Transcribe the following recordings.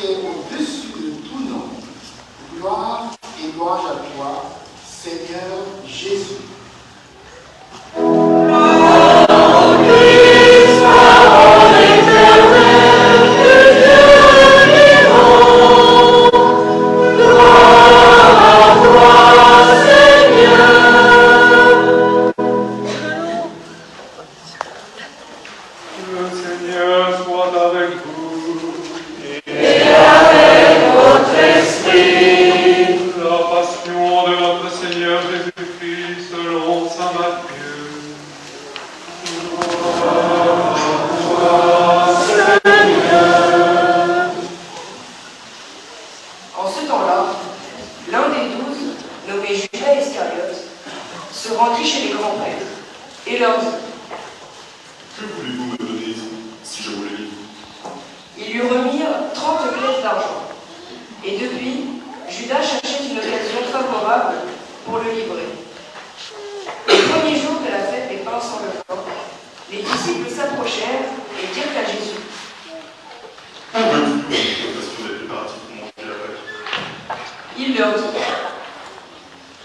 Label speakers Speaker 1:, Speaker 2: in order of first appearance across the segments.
Speaker 1: qui est au-dessus de tout nom. Gloire et louange à toi, Seigneur Jésus.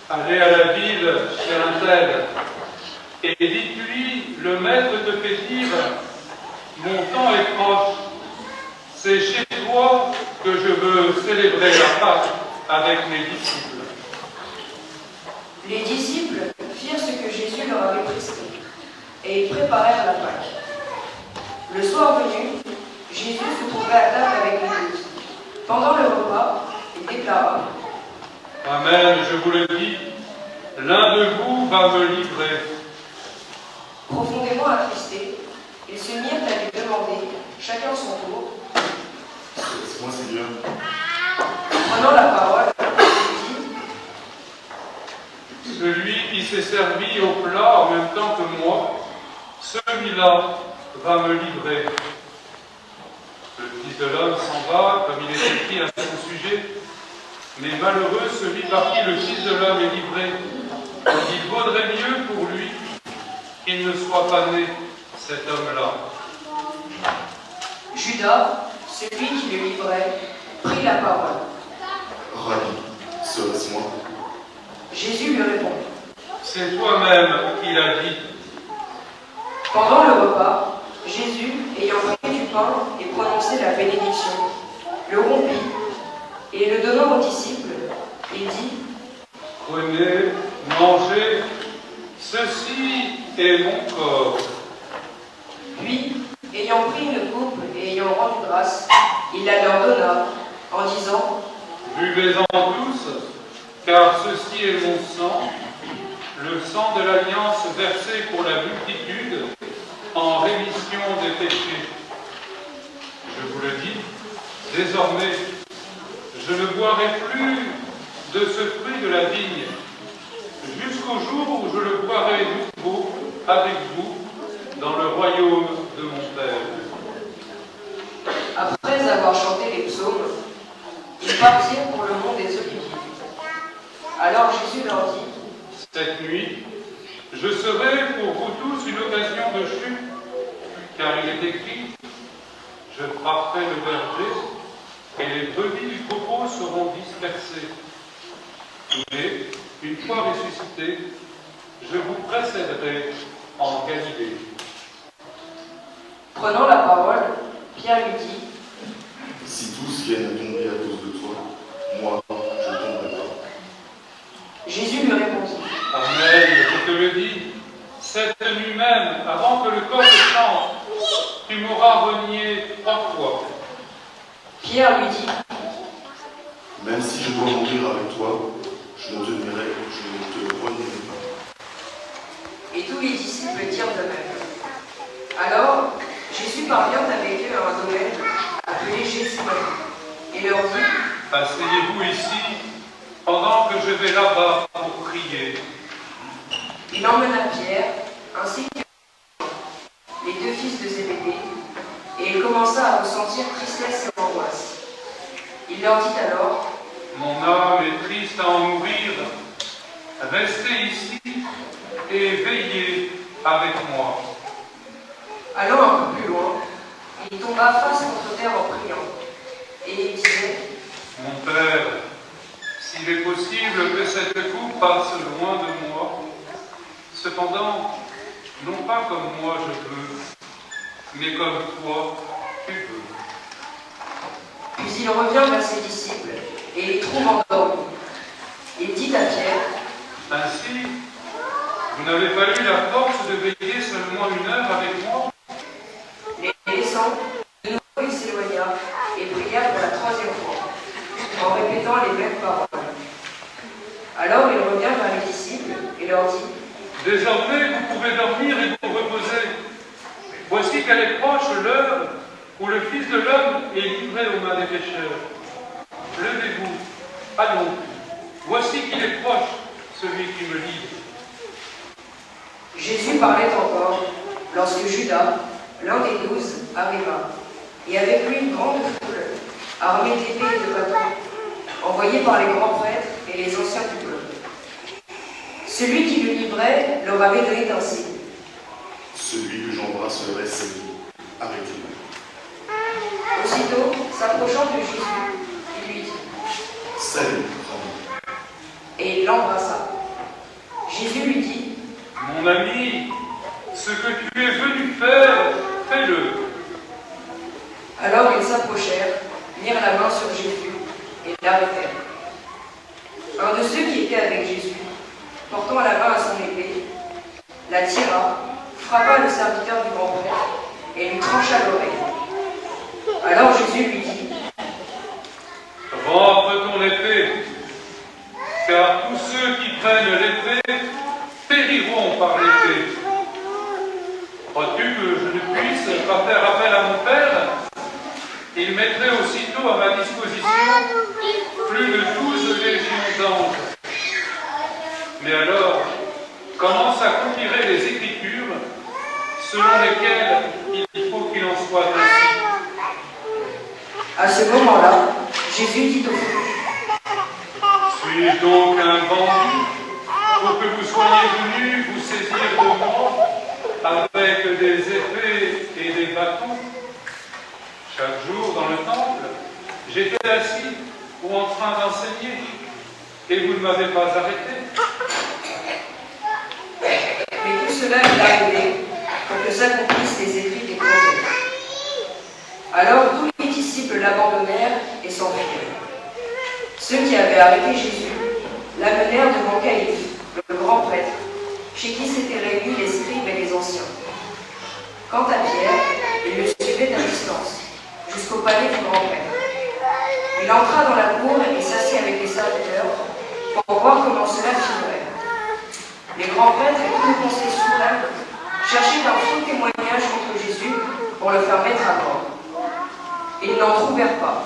Speaker 2: Allez à la ville chez un tel, et dites-lui, le maître te fait dire, mon temps est proche, c'est chez toi que je veux célébrer la Pâque avec mes disciples.
Speaker 3: Les disciples firent ce que Jésus leur avait prescrit, et ils préparèrent la Pâque. Le soir venu, Jésus se trouvait à table avec les 12. Pendant le repas, il déclara:
Speaker 2: Amen, je vous le dis, l'un de vous va me livrer.
Speaker 3: Profondément attristés, ils se mirent à lui demander, chacun son tour:
Speaker 4: C'est moi, Seigneur.
Speaker 3: Prenant la parole, il dit:
Speaker 2: Celui qui s'est servi au plat en même temps que moi, celui-là va me livrer. Le Fils de l'homme s'en va, comme il est écrit à son sujet, mais malheureux celui par qui le Fils de l'homme est livré. Il vaudrait mieux pour lui qu'il ne soit pas né, cet homme-là.
Speaker 3: Judas, celui qui le livrait, prit la parole.
Speaker 4: Rabbi, serait-ce moi?
Speaker 3: Jésus lui répondit:
Speaker 2: C'est toi-même qui l'as dit.
Speaker 3: Pendant le repas, Jésus, ayant pris du pain et prononcé la bénédiction, le rompit, et le donnant aux disciples, il dit:
Speaker 2: Prenez, mangez, ceci est mon corps.
Speaker 3: Puis, ayant pris une coupe et ayant rendu grâce, il la leur donna, en disant:
Speaker 2: Buvez-en tous, car ceci est mon sang, le sang de l'alliance versé pour la multitude, en rémission des péchés. Je vous le dis, désormais, je ne boirai plus de ce fruit de la vigne, jusqu'au jour où je le boirai nouveau avec vous dans le royaume de mon Père.
Speaker 3: Après avoir chanté les psaumes, ils partirent pour le mont des Oliviers. Alors Jésus leur dit:
Speaker 2: Cette nuit, je serai pour vous tous une occasion de chute, car il est écrit: je frapperai le berger, et les brebis du troupeau seront dispersées. Mais, une fois ressuscité, je vous précéderai en Galilée.
Speaker 3: Prenant la parole, Pierre lui dit:
Speaker 4: Si tous viennent à tomber à cause de toi, moi, je ne tomberai pas.
Speaker 3: Jésus lui répondit:
Speaker 2: Amen, je te le dis, cette nuit même, avant que le corps ne chante, tu m'auras renié 3 fois.
Speaker 3: Pierre lui dit:
Speaker 4: Même si je dois mourir avec toi, je ne te renierai pas.
Speaker 3: Et tous les disciples dirent de même. Alors, Jésus parvient avec eux à un domaine appelé Gethsémani, et leur dit:
Speaker 2: Asseyez-vous ici, pendant que je vais là-bas pour prier.
Speaker 3: Il emmena Pierre, ainsi que les 2 fils de Zébédée, et il commença à ressentir tristesse et angoisse. Il leur dit alors:
Speaker 2: Mon âme est triste à en mourir. Restez ici et veillez avec moi.
Speaker 3: Allant un peu plus loin, il tomba face contre terre en priant, et et il disait:
Speaker 2: Mon Père, s'il est possible que cette coupe passe loin de moi, cependant, non pas comme moi je veux, mais comme toi tu veux.
Speaker 3: Puis il revient vers ses disciples et les trouve endormis. Il dit à Pierre:
Speaker 2: Ainsi, vous n'avez pas eu la force de veiller seulement 1 heure avec moi?
Speaker 3: Les laissant, de nouveau il s'éloigna et pria pour la 3e fois, en répétant les mêmes paroles. Alors il revient vers les disciples et leur dit:
Speaker 2: Désormais, vous pouvez dormir et vous reposer. Voici qu'elle est proche l'heure où le Fils de l'homme est livré aux mains des pécheurs. Levez-vous, allons. Voici qu'il est proche, celui qui me livre.
Speaker 3: Jésus parlait encore lorsque Judas, l'un des 12, arriva, et avec lui une grande foule, armée d'épées et de bâtons, envoyée par les grands prêtres et les anciens du peuple. Celui qui le livrait leur avait donné un signe.
Speaker 4: Celui que j'embrasserai, c'est lui. Arrêtez-le.
Speaker 3: Aussitôt, s'approchant de Jésus, il lui dit:
Speaker 4: Salut, Rabbi.
Speaker 3: Et il l'embrassa. Jésus lui dit:
Speaker 2: Mon ami, ce que tu es venu faire, fais-le.
Speaker 3: Alors ils s'approchèrent, mirent la main sur Jésus et l'arrêtèrent. Un de ceux qui étaient avec Jésus, portant la main à son épée, la tira, frappa le serviteur du grand prêtre et lui trancha l'oreille. Alors Jésus lui dit:
Speaker 2: Rentre ton épée, car tous ceux qui prennent l'épée périront par l'épée. Crois-tu que je ne puisse pas faire appel à mon Père? Il mettrait aussitôt à ma disposition plus de 12 légions d'anges. Mais alors, comment s'accompliraient les Écritures selon lesquelles il faut qu'il en soit ainsi?
Speaker 3: À ce moment-là, Jésus dit aux foules:
Speaker 2: Suis-je donc un bandit pour que vous soyez venus vous saisir de moi avec des épées et des bâtons? Chaque jour dans le temple, j'étais assis ou en train d'enseigner, et vous ne m'avez pas arrêté.
Speaker 3: Mais tout cela est arrivé pour que s'accomplissent les écrits des prophètes. Alors tous les disciples l'abandonnèrent et s'enfuirent. Ceux qui avaient arrêté Jésus l'amenèrent devant Caïphe, le grand prêtre, chez qui s'étaient réunis les scribes et les anciens. Quant à Pierre, il le suivait à distance, jusqu'au palais du grand prêtre. Il entra dans la cour et s'assit avec les serviteurs pour voir comment cela finirait. Les grands prêtres et tous les conseils souverains cherchaient un faux témoignage contre Jésus pour le faire mettre à mort. Ils n'en trouvèrent pas.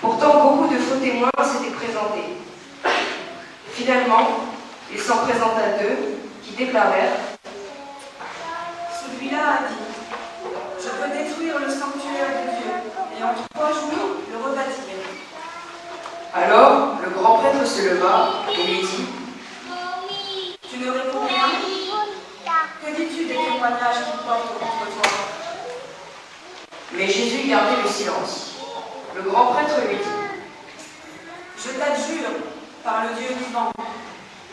Speaker 3: Pourtant, beaucoup de faux témoins s'étaient présentés. Finalement, il s'en présenta 2 qui déclarèrent:
Speaker 5: Celui-là a dit: Je veux détruire le sanctuaire de Dieu, et en 3 jours le rebâtir.
Speaker 3: Alors, le grand prêtre se leva et lui dit:
Speaker 5: Tu ne réponds rien? Que dis-tu des témoignages qu'il porte contre toi?
Speaker 3: Mais Jésus gardait le silence. Le grand prêtre lui dit:
Speaker 5: Je t'adjure, par le Dieu vivant,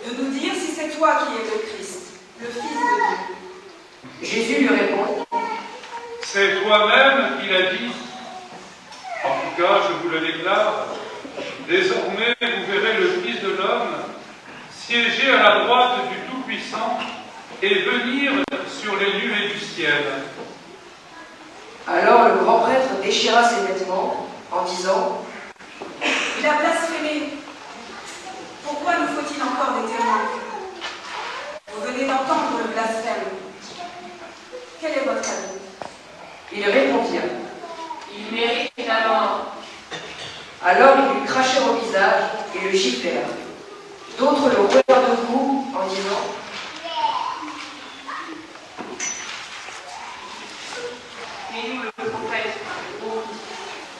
Speaker 5: de nous dire si c'est toi qui es le Christ, le Fils de Dieu.
Speaker 3: Jésus lui répond:
Speaker 2: C'est toi-même qui l'as dit. En tout cas, je vous le déclare, désormais vous verrez le Fils de l'homme siéger à la droite du Tout-Puissant et venir sur les nuées du ciel.
Speaker 3: Alors le grand prêtre déchira ses vêtements en disant:
Speaker 5: Il a blasphémé. Pourquoi nous faut-il encore des témoins? Vous venez d'entendre le blasphème. Quel est votre avis?
Speaker 3: Ils répondirent:
Speaker 6: Il mérite la mort.
Speaker 3: Alors ils lui crachèrent au visage et le giflèrent. D'autres le roulèrent de coups en disant:
Speaker 6: Mais nous, le prophète,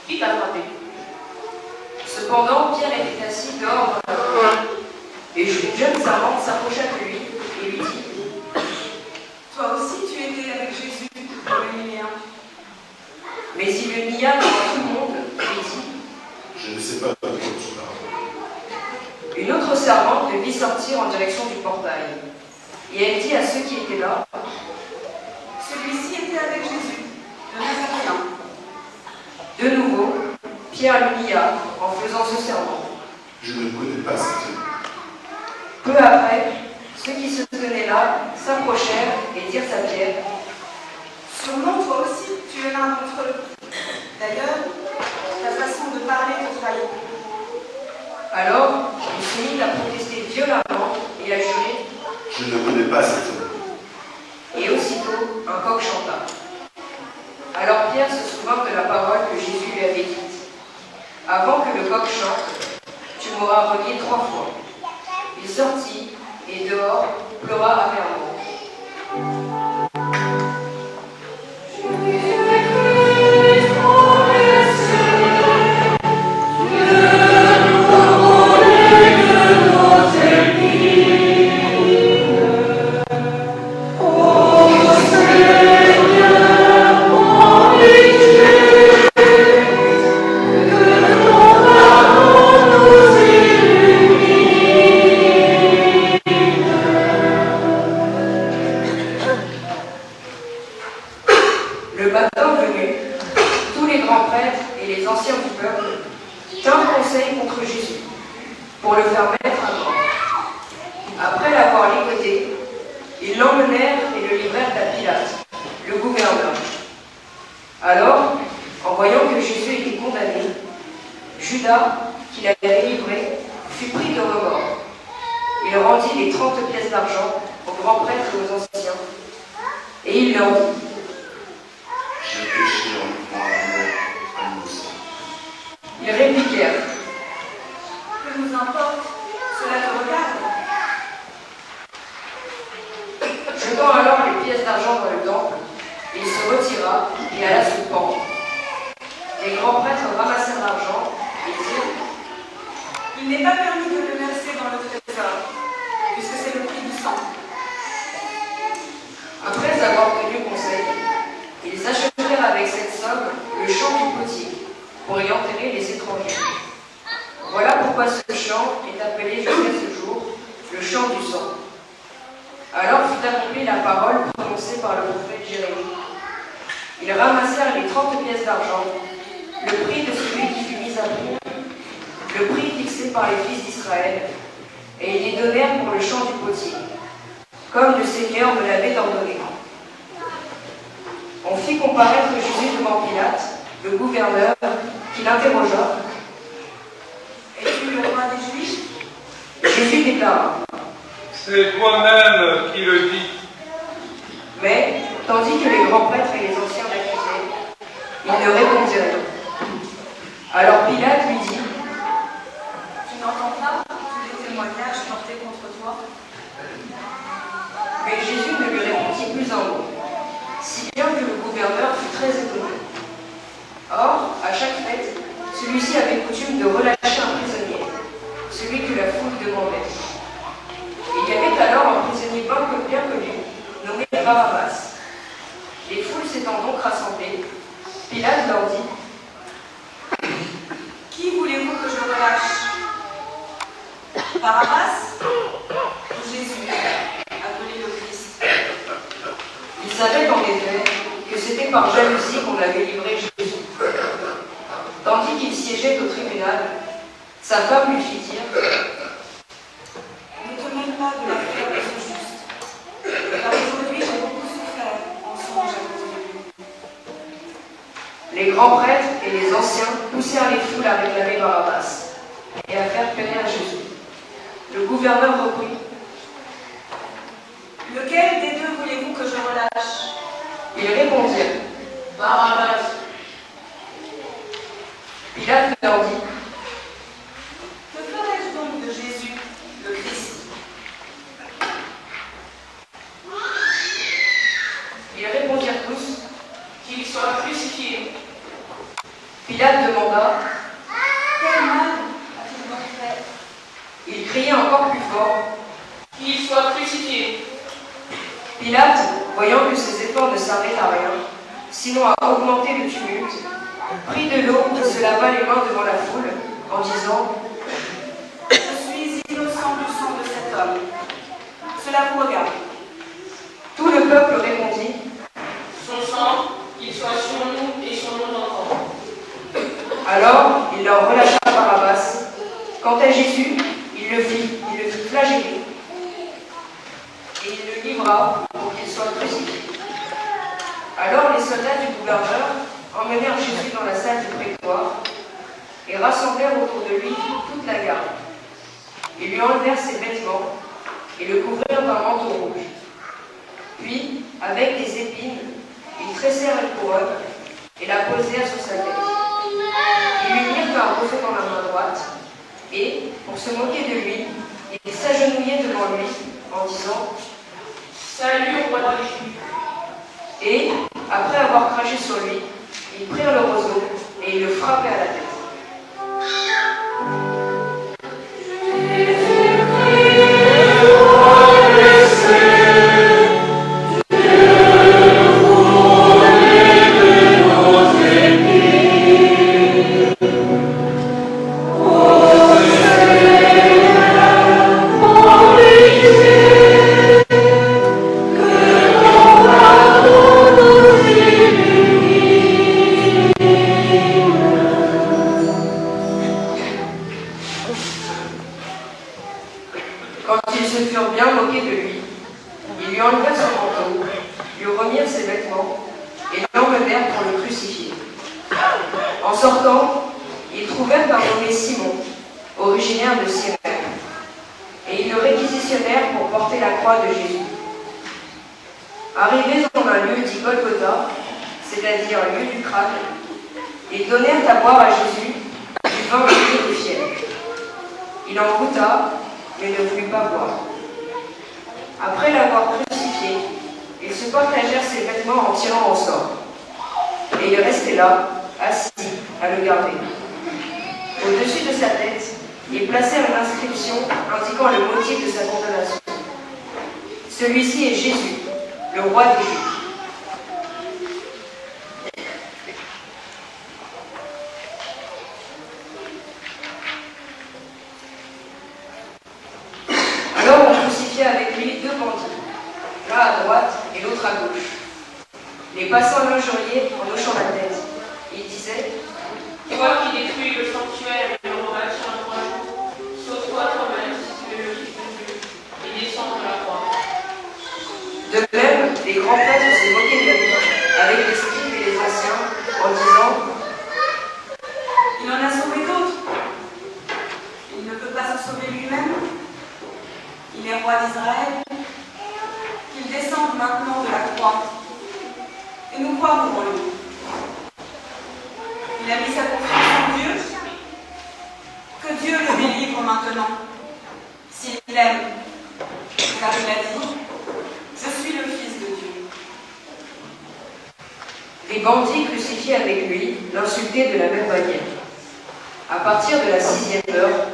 Speaker 6: qui t'a frappé?
Speaker 3: Cependant, Pierre était assis dehors dans la cour, et une jeune servante s'approcha de lui et lui dit:
Speaker 5: Toi aussi tu étais avec Jésus, le Galiléen.
Speaker 3: Mais il le nia devant tout le monde et dit: servante le vit sortir en direction du portail. Et elle dit à ceux qui étaient là,
Speaker 5: « Celui-ci était avec Jésus, le Nazaréen. »
Speaker 3: De nouveau, Pierre le nia en faisant ce serment.
Speaker 4: Je ne connais pas cet homme.
Speaker 3: Peu après, ceux qui se tenaient là s'approchèrent et dirent à Pierre,
Speaker 5: « Sûrement toi aussi, tu es l'un d'entre eux. D'ailleurs, ta façon de parler te trahit. »
Speaker 3: Alors, il se mit à protester violemment et à jurer,
Speaker 4: Je ne connais pas cet homme.
Speaker 3: et aussitôt un coq chanta. Alors Pierre se souvint de la parole que Jésus lui avait dite. Avant que le coq chante, tu m'auras renié 3 fois. Il sortit et dehors pleura amèrement. Le matin venu, tous les grands prêtres et les anciens du peuple tinrent conseil contre Jésus pour le faire mettre à mort. Après l'avoir ligoté, ils l'emmenèrent et le livrèrent à Pilate, le gouverneur. Alors, en voyant que Jésus était condamné, Judas, qui l'avait livré, fut pris de remords. Il rendit les 30 pièces d'argent aux grands prêtres et aux anciens, et il leur dit,
Speaker 4: J'ai péché en livrant à la mort un innocent.
Speaker 3: ils répliquèrent,
Speaker 5: Que nous importe, cela te regarde.
Speaker 3: jetant alors les pièces d'argent dans le temple, il se retira et alla se pendre. Les grands prêtres ramassèrent l'argent et dirent,
Speaker 5: Il n'est pas permis de le verser dans le trésor, puisque c'est le prix du sang.
Speaker 3: après avoir tenu conseil, ils achetèrent avec cette somme le champ du potier pour y enterrer les étrangers. Voilà pourquoi ce champ est appelé jusqu'à ce jour le champ du sang. Alors fut accomplie la parole prononcée par le prophète Jérémie. Ils ramassèrent les 30 pièces d'argent, le prix de celui qui fut mis à prix, le prix fixé par les fils d'Israël, et ils les donnèrent pour le champ du potier, comme le Seigneur me l'avait ordonné. On fit comparaître Jésus devant Pilate, le gouverneur, qui l'interrogea.
Speaker 5: « Es-tu le roi des Juifs ?»
Speaker 3: Jésus déclara.
Speaker 2: C'est toi-même qui le dis.
Speaker 3: Mais, tandis que les grands prêtres et les anciens l'accusaient, il ne répondit rien. Alors Pilate lui dit,
Speaker 5: « Tu n'entends pas tous les témoignages portés contre toi ?»
Speaker 3: mais Jésus ne lui répondit plus un mot, si bien que le gouverneur fut très étonné. Or, à chaque fête, celui-ci avait coutume de relâcher un prisonnier, celui que la foule demandait. Il y avait alors un prisonnier bien connu, nommé Barabbas. Les foules s'étant donc rassemblées, Pilate leur dit,
Speaker 5: « Qui voulez-vous que je relâche ? Barabbas ou Jésus, appelé le Christ ?»
Speaker 3: il savait en effet que c'était par jalousie qu'on avait livré Jésus. Tandis qu'il siégeait au tribunal, sa femme lui fit dire,
Speaker 5: Ne te mêle pas de l'affaire de ce juste, car aujourd'hui j'ai beaucoup souffert en songe à cause de lui.
Speaker 3: les grands prêtres et les anciens poussèrent les foules à réclamer Barabbas et à faire périr Jésus. Le gouverneur reprit,
Speaker 5: Lequel des deux voulez-vous que je relâche ?
Speaker 3: ils répondirent,
Speaker 5: Barabbas.
Speaker 3: Pilate leur dit,
Speaker 5: Que ferais-je donc de Jésus, le Christ ?
Speaker 3: ils répondirent tous,
Speaker 6: Qu'il soit crucifié.
Speaker 3: Pilate demanda,
Speaker 5: Quel mal a-t-il donc fait ?
Speaker 3: il criait encore plus fort.
Speaker 6: Qu'il soit crucifié.
Speaker 3: Pilate, voyant que ses efforts ne servaient à rien, sinon à augmenter le tumulte, prit de l'eau et se lava les mains devant la foule, en disant,
Speaker 5: Je suis innocent
Speaker 3: Alors il leur relâcha Barabbas. Quant à Jésus, il le fit flageller. Et il le livra pour qu'il soit crucifié. Alors les soldats du gouverneur emmenèrent Jésus dans la salle du prétoire et rassemblèrent autour de lui toute la garde. Ils lui enlevèrent ses vêtements et le couvrirent d'un manteau rouge. Puis, avec des épines, ils tressèrent une couronne et la posèrent sur sa tête. Ils lui mirent un roseau dans la main droite et, pour se moquer de lui, ils s'agenouillaient devant lui en disant « Salut, roi des Juifs !» Et, après avoir craché sur lui, ils prirent le roseau et ils le frappaient à la tête. Quand ils se furent bien moqués de lui, ils lui enlevèrent son manteau, lui remirent ses vêtements et l'emmenèrent pour le crucifier. En sortant, ils trouvèrent un nommé Simon, originaire de Cyrène, et ils le réquisitionnèrent pour porter la croix de Jésus. Arrivés en un lieu dit Golgotha, c'est-à-dire lieu du crâne, ils donnèrent à boire à Jésus du vin mûri du fiel. Il en goûta, mais ne voulut pas boire. Après l'avoir crucifié, ils se partagèrent ses vêtements en tirant au sort. Et il restait là, assis, à le garder. Au-dessus de sa tête, ils placèrent une inscription indiquant le motif de sa condamnation. Celui-ci est Jésus, le roi des Juifs. Alors on crucifiait avec lui deux bandits, l'un à droite et l'autre à gauche. Les passants l'injuriaient en hochant la tête. Ils disaient «
Speaker 6: Toi qui détruis le sanctuaire et le rebâtis en 3 jours, sauve-toi toi-même si tu es le Fils de Dieu, et descends de la croix. »
Speaker 3: De même, les grands prêtres se moquaient de lui, avec les scribes et les anciens, en disant
Speaker 5: « Il en a sauvé d'autres. Il ne peut pas se sauver lui-même. Il est roi d'Israël. Qu'il descende maintenant de la croix. Et nous croirons en lui. Il a mis sa confiance en Dieu. Que Dieu le délivre maintenant, s'il l'aime. Car il a dit, je suis le Fils de Dieu. »
Speaker 3: Les bandits crucifiés avec lui l'insultaient de la même manière. À partir de la 6e heure,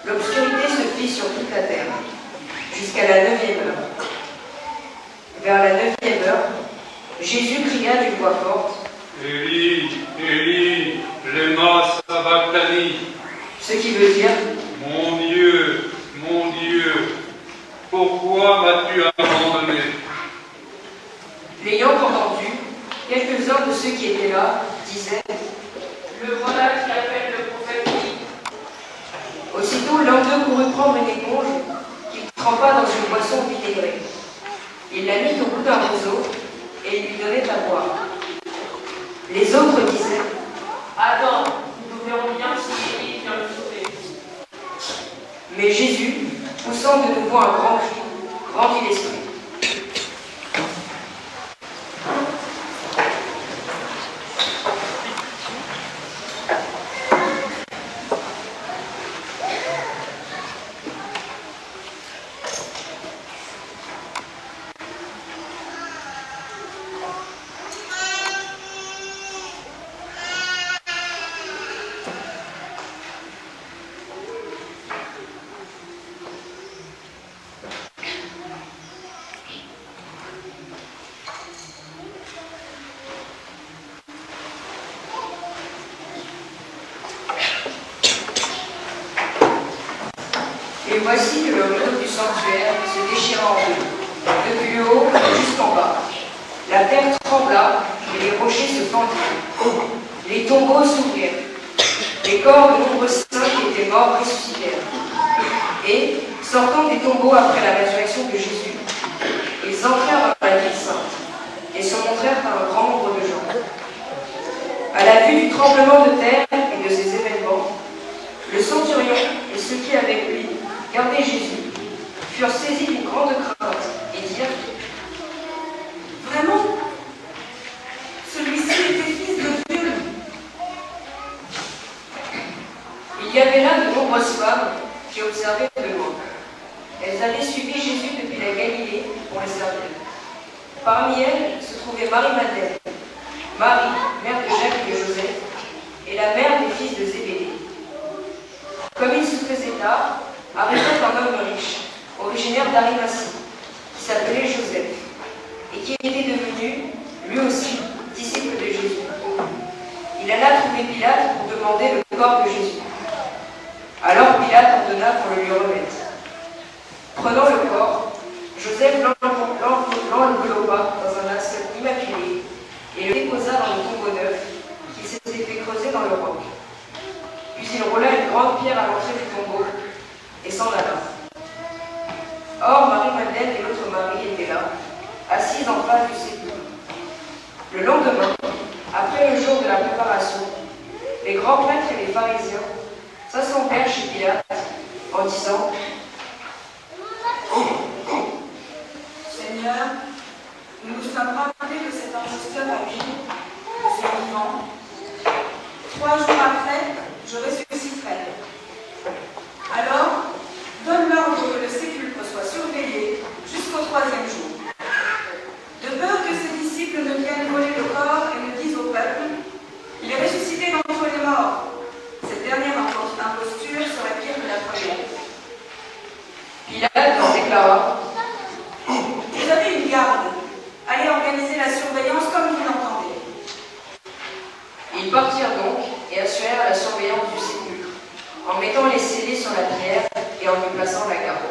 Speaker 3: l'obscurité se fit sur toute la terre, jusqu'à la 9e heure. Vers la 9e heure, Jésus cria d'une voix forte «
Speaker 2: Élie, Élie, lema sabachthani »
Speaker 3: ce qui veut dire
Speaker 2: « Mon Dieu, pourquoi m'as-tu abandonné ?»
Speaker 3: L'ayant entendu, quelques-uns de ceux qui étaient là disaient
Speaker 6: « Le voilà qui appelle le prophète Élie. »
Speaker 3: Aussitôt, l'un d'eux courut prendre une éponge qu'il trempa dans une boisson vinaigrée. Il la mit au bout d'un roseau et il lui donnait à boire. Les autres disaient
Speaker 6: « Attends, nous verrons bien si Élie vient le sauver. »
Speaker 3: Mais Jésus, poussant de nouveau un grand cri, rendit l'esprit. Et voici que le rideau du sanctuaire se déchira en deux, depuis le haut jusqu'en bas. La terre trembla et les rochers se fendirent. Les tombeaux s'ouvrirent. les corps de nombreux saints qui étaient morts ressuscitèrent. Et, sortant des tombeaux après la résurrection de Jésus, ils entrèrent dans la ville sainte et se montrèrent à un grand nombre de gens. À la vue du tremblement de terre et de ces événements, le centurion et ceux qui avec lui gardaient Jésus furent saisis d'une grande crainte et dirent:
Speaker 5: Vraiment, celui-ci était fils de Dieu.
Speaker 3: Il y avait là de nombreuses femmes qui observaient de loin. Elles avaient suivi Jésus depuis la Galilée pour le servir. Parmi elles se trouvait Marie-Madeleine, Marie, mère de Jacques et de Joseph, et la mère des fils de Zébédée. Comme il se faisait tard, arrivait un homme riche, originaire d'Arimathie, qui s'appelait Joseph, et qui était devenu, lui aussi, disciple de Jésus. Il alla trouver Pilate pour demander le corps de Jésus. Alors Pilate ordonna qu'on le lui remette. Prenant le corps, Joseph l'enveloppa dans un linceul immaculé et le déposa dans le tombeau neuf qui s'était fait creuser dans le roc. Puis il roula une grande pierre à l'entrée du tombeau et s'en alla. Or, Marie-Madeleine et l'autre Marie étaient là, assises en face du sépulcre. Le lendemain, après le jour de la préparation, les grands prêtres et les pharisiens s'assemblèrent chez Pilate en disant:
Speaker 5: Seigneur, nous nous sommes rappelés de cet imposteur agi, de ce vivant. 3 jours après, je ressusciterai. Alors, donne l'ordre que le sépulcre soit surveillé jusqu'au 3e jour. De peur que ses disciples ne viennent voler le corps et ne disent au peuple: il est ressuscité d'entre les morts. Cette dernière imposture serait pire que la première.
Speaker 3: Pilate leur déclara:
Speaker 5: Vous avez une garde. Allez organiser la surveillance comme vous l'entendez.
Speaker 3: Ils partirent donc et assurèrent la surveillance du sépulcre, en mettant les scellés sur la pierre et en y plaçant la garde.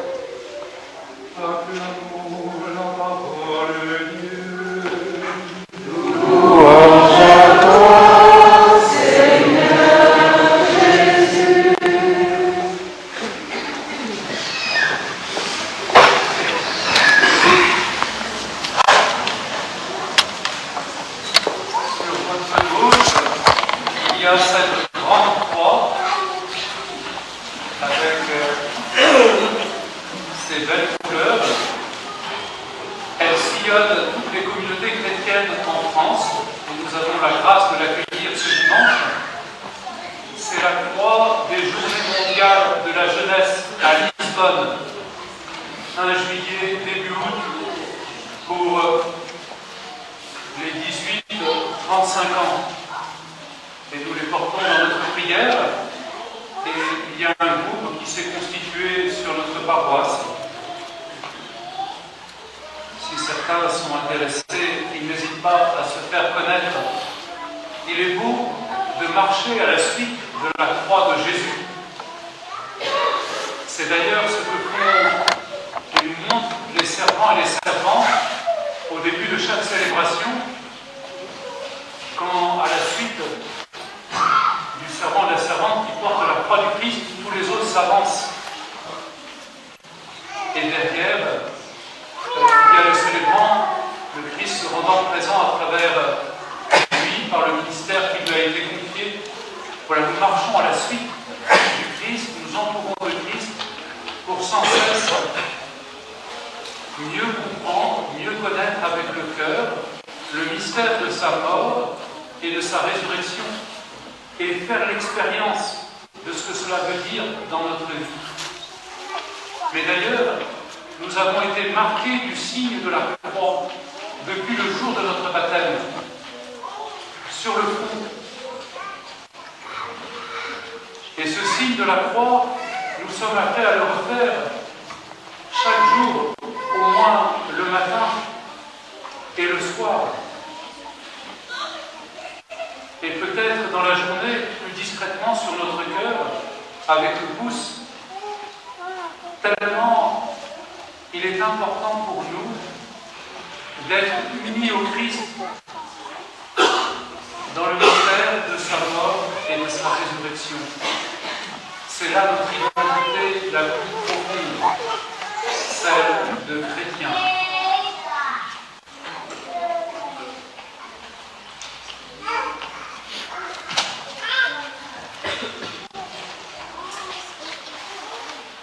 Speaker 2: Acclamons la parole de Dieu. Il y a cette grande croix avec ces belles couleurs. Elle sillonne toutes les communautés chrétiennes en France et nous avons la grâce de l'accueillir ce dimanche. C'est la croix des Journées mondiales de la jeunesse à Lisbonne, 1 juillet, début août, pour les 18-35 ans. Et nous les portons dans notre prière. Et il y a un groupe qui s'est constitué sur notre paroisse. Si certains sont intéressés, ils n'hésitent pas à se faire connaître. Il est beau de marcher à la suite de la croix de Jésus. C'est d'ailleurs ce que montrent les servants et les servantes au début de chaque célébration, quand à la suite du servant et de la servante qui portent la croix du Christ, tous les autres s'avancent. Et derrière, il y a le célébrant, le Christ se rendant présent à travers lui, par le ministère qui lui a été confié. Voilà, nous marchons à la suite du Christ, nous entourons le Christ pour sans cesse mieux comprendre, mieux connaître avec le cœur le mystère de sa mort et de sa résurrection, et faire l'expérience de ce que cela veut dire dans notre vie. Mais d'ailleurs, nous avons été marqués du signe de la croix depuis le jour de notre baptême, sur le front. Et ce signe de la croix, nous sommes appelés à le refaire chaque jour, au moins le matin et le soir. Et peut-être dans la journée, plus discrètement sur notre cœur, avec le pouce, tellement il est important pour nous d'être unis au Christ dans le mystère de sa mort et de sa résurrection. C'est là notre identité la plus profonde, celle de chrétien.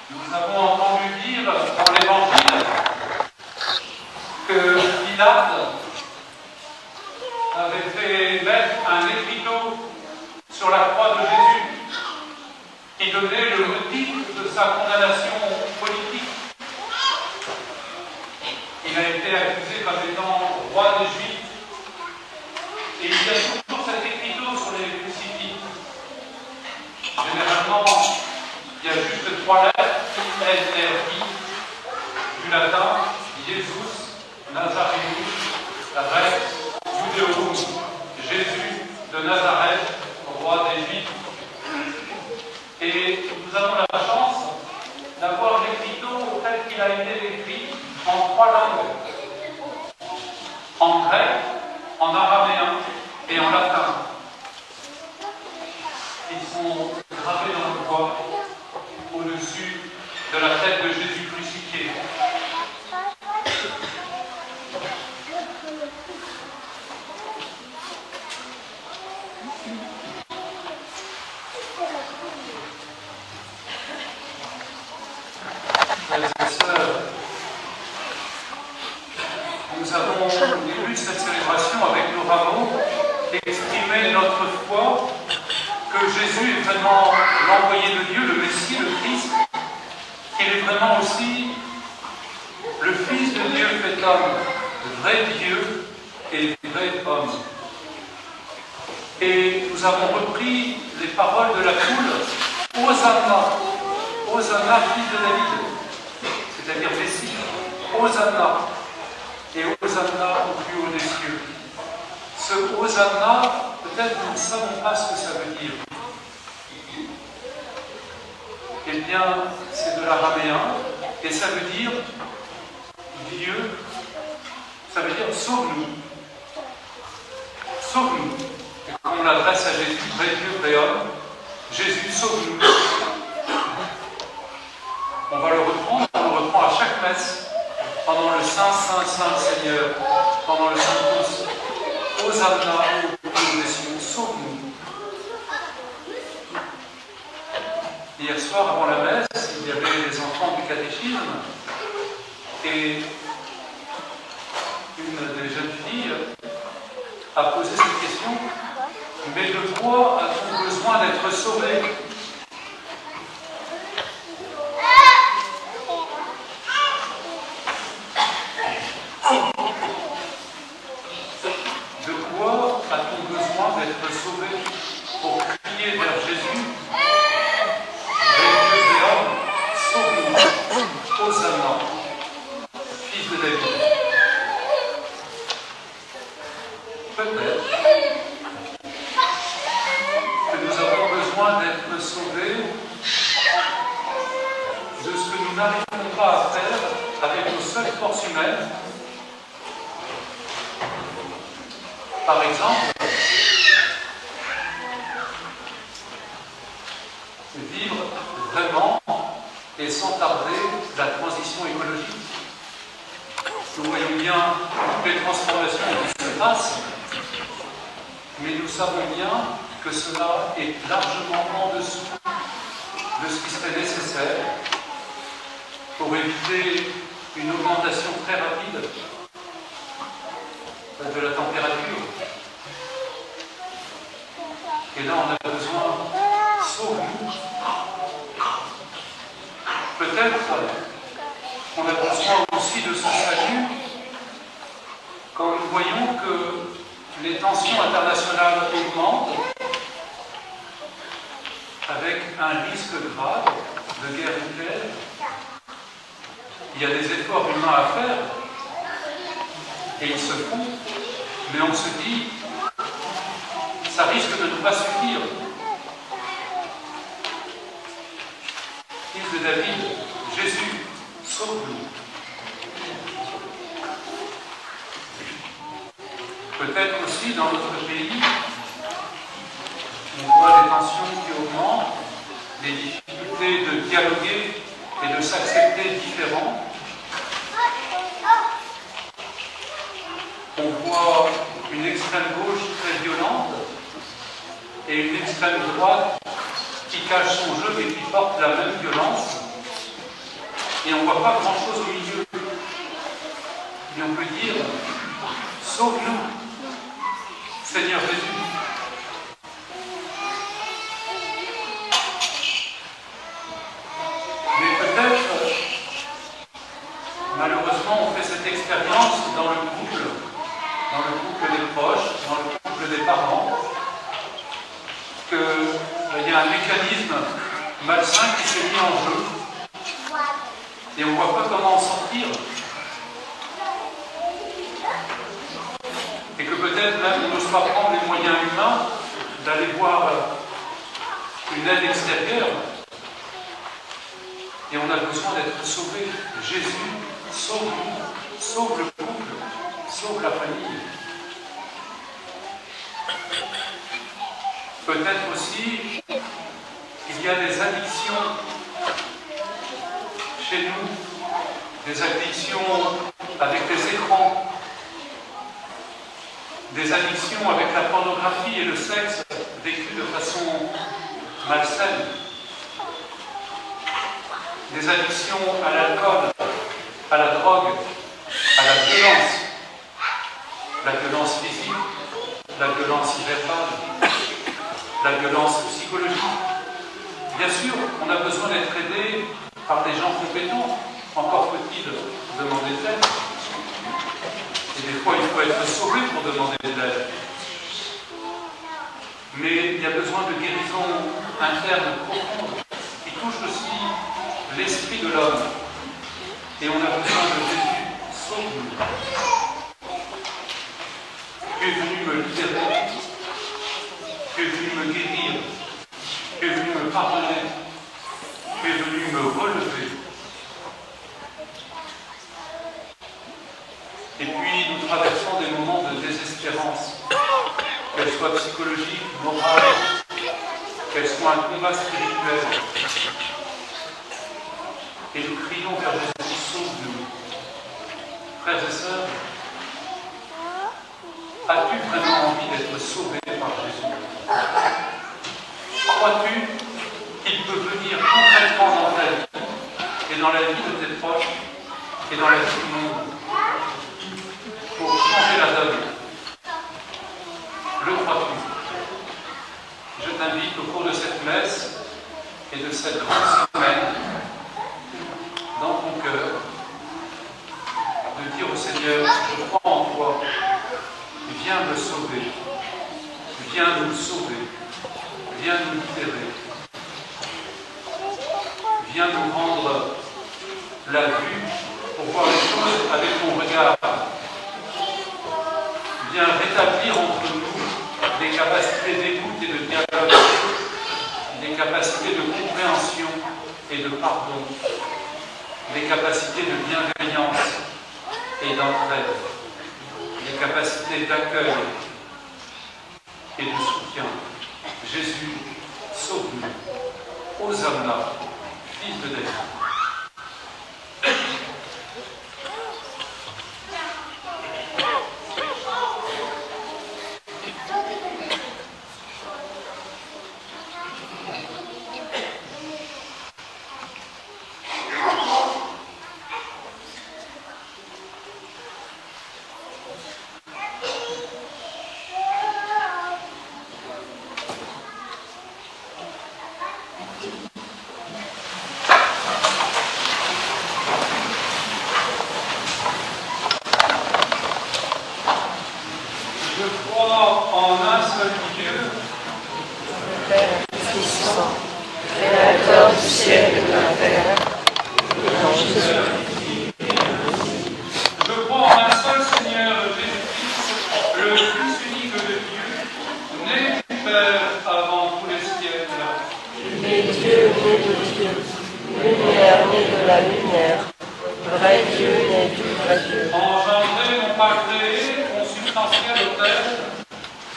Speaker 2: Nous avons entendu dire dans l'Évangile que Pilate avait fait mettre un écriteau sur la croix de Jésus qui donnait le motif de sa condamnation politique. Il a été accusé comme étant roi des Juifs et il y a toujours cet écriteau sur les crucifix. Généralement, il y a juste 3 lettres, SRI, du latin, Jesus, Nazareus, Rex, Judeum, Jésus de Nazareth, roi des Juifs. Et nous avons la chance d'avoir l'écriteau tel qu'il a été écrit en 3 langues. En grec, en araméen et en latin. Ils sont gravés dans le bois au-dessus de la tête de Jésus crucifié. Frères et sœurs, nous avons début cette célébration avec nos rameaux exprimer notre foi que Jésus est vraiment l'envoyé de Dieu, le Messie, le Christ, qu'il est vraiment aussi le Fils de Dieu fait homme, vrai Dieu et vrai homme. Et nous avons repris les paroles de la foule, Hosanna, Hosanna, fils de David, c'est-à-dire Messie, Hosanna, et Hosanna au plus haut des cieux. Ce Hosanna, peut-être nous ne savons pas ce que ça veut dire. Eh bien, c'est de l'araméen, et ça veut dire Dieu, ça veut dire sauve-nous. Sauve-nous. Et quand on l'adresse à Jésus, vrai Dieu, vrai homme, Jésus, sauve-nous. On va le reprendre à chaque messe, pendant le Saint, Saint, Saint Seigneur, pendant le Sanctus. Hosanna au plus haut des cieux, sauve-nous. Hier soir, avant la messe, il y avait les enfants du catéchisme, et une des jeunes filles a posé cette question: mais de quoi a-t-on besoin d'être sauvé? De quoi a-t-on besoin d'être sauvé pour crier vers Jésus? Vrai Dieu et homme, sauve-nous, Hosanna, fils de David. Peut-être que nous avons besoin d'être sauvés de ce que nous n'arrivons pas à faire avec nos seules forces humaines. Par exemple, vivre vraiment et sans tarder la transition écologique. Nous voyons bien toutes les transformations qui se passent, mais nous savons bien que cela est largement en dessous de ce qui serait nécessaire pour éviter une augmentation très rapide de la température. Et là, on a besoin, sauve-nous. Peut-être qu'on a besoin aussi de ce salut quand nous voyons que les tensions internationales augmentent avec un risque grave de guerre nucléaire. Il y a des efforts humains à faire et ils se font, mais on se dit ça risque de ne pas suffire. Fils de David, Jésus, sauve-nous. Peut-être aussi dans notre pays, On voit des tensions qui augmentent, des difficultés de dialoguer et de s'accepter différents. On voit une extrême gauche très violente et une extrême droite qui cache son jeu mais qui porte la même violence. Et on ne voit pas grand-chose au milieu. Et on peut dire, sauve-nous, Seigneur Jésus. Mais peut-être, malheureusement, on fait cette expérience dans le couple des proches, dans le couple des parents, qu'il y a un mécanisme malsain qui s'est mis en jeu et on ne voit pas comment en sortir. Et que peut-être même on n'ose pas prendre les moyens humains d'aller voir une aide extérieure. Et on a besoin d'être sauvé. Jésus, sauve-nous, sauve le couple, sauve la famille. Peut-être aussi qu'il y a des addictions chez nous, des addictions avec les écrans, des addictions avec la pornographie et le sexe vécu de façon malsaine, des addictions à l'alcool, à la drogue, à la violence physique, la violence verbale, la violence psychologique. Bien sûr, on a besoin d'être aidé par des gens compétents, encore faut-il demander de l'aide. Et des fois, il faut être sauvé pour demander de l'aide. Mais il y a besoin de guérison interne profonde qui touche aussi l'esprit de l'homme. Et on a besoin de Jésus, sauve-nous. Tu es venu me libérer, tu es venu me guérir, tu es venu me pardonner, tu es venu me relever. Et puis nous traversons des moments de désespérance, qu'elles soient psychologiques, morales, qu'elles soient un combat spirituel. Et nous crions vers Jésus, sauve-nous. Frères et sœurs, as-tu vraiment envie d'être sauvé par Jésus? Crois-tu qu'il peut venir concrètement dans ta vie et dans la vie de tes proches et dans la vie du monde pour changer la donne? Le crois-tu? Je t'invite au cours de cette messe et de cette grande semaine dans ton cœur de dire au Seigneur, je crois en toi, viens me sauver, viens nous sauver, viens nous libérer, viens nous rendre la vue pour voir les choses avec ton regard, viens rétablir entre nous des capacités d'écoute et de dialogue, des capacités de compréhension et de pardon, des capacités de bienveillance et d'entraide, des capacités d'accueil et de soutien. Jésus, sauve-nous. Hosanna, fils de David.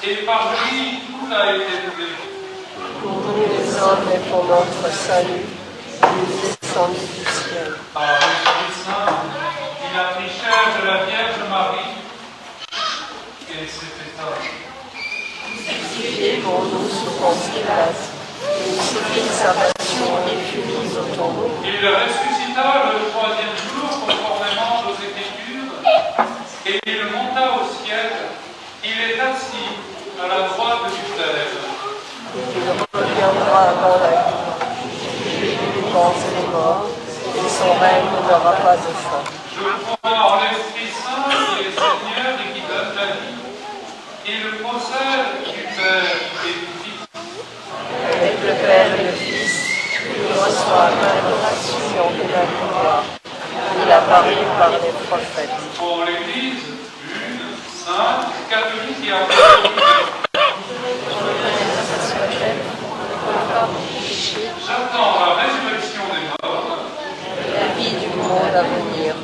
Speaker 2: Et par lui, tout a été fait.
Speaker 7: pour nous les hommes et pour notre salut, il est descendu du ciel.
Speaker 2: Par l'Esprit Saint, il a pris chair de la Vierge Marie et s'est fait homme.
Speaker 7: Crucifié pour nous sous Ponce Pilate, il subit sa passion et fut mis au tombeau.
Speaker 2: Il ressuscita le troisième jour conformément aux Écritures et il monta au ciel. Il est assis à la droite du Père.
Speaker 7: Il reviendra dans la vie, les vivants et les morts, et son règne n'aura pas de fin.
Speaker 2: Je crois en l'Esprit Saint qui est Seigneur et qui donne la vie. Il procède du Père et du Fils.
Speaker 7: Avec le Père et le Fils, il reçoit l'adoration et la gloire. Il apparut par les prophètes.
Speaker 2: Pour l'Église, une, sainte, catholique et apostolique. J'attends la résurrection des morts.
Speaker 7: La vie du monde à venir.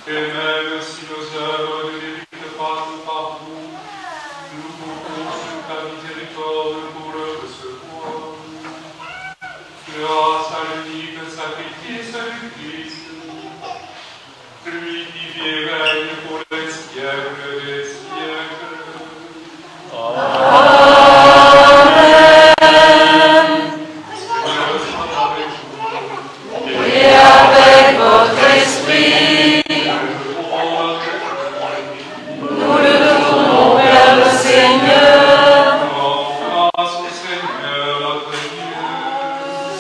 Speaker 2: Et même si nos œuvres ne méritent pas ton pardon, nous comptons sur ta miséricorde pour le recevoir. Grâce à l'unique sacrifice du Christ, lui qui vit et règne pour les siècles des siècles.
Speaker 7: Amen.
Speaker 2: Seigneur, sois avec vous.
Speaker 7: Et avec votre esprit, nous le devons vers le Seigneur.
Speaker 2: Rends grâce au Seigneur notre Dieu.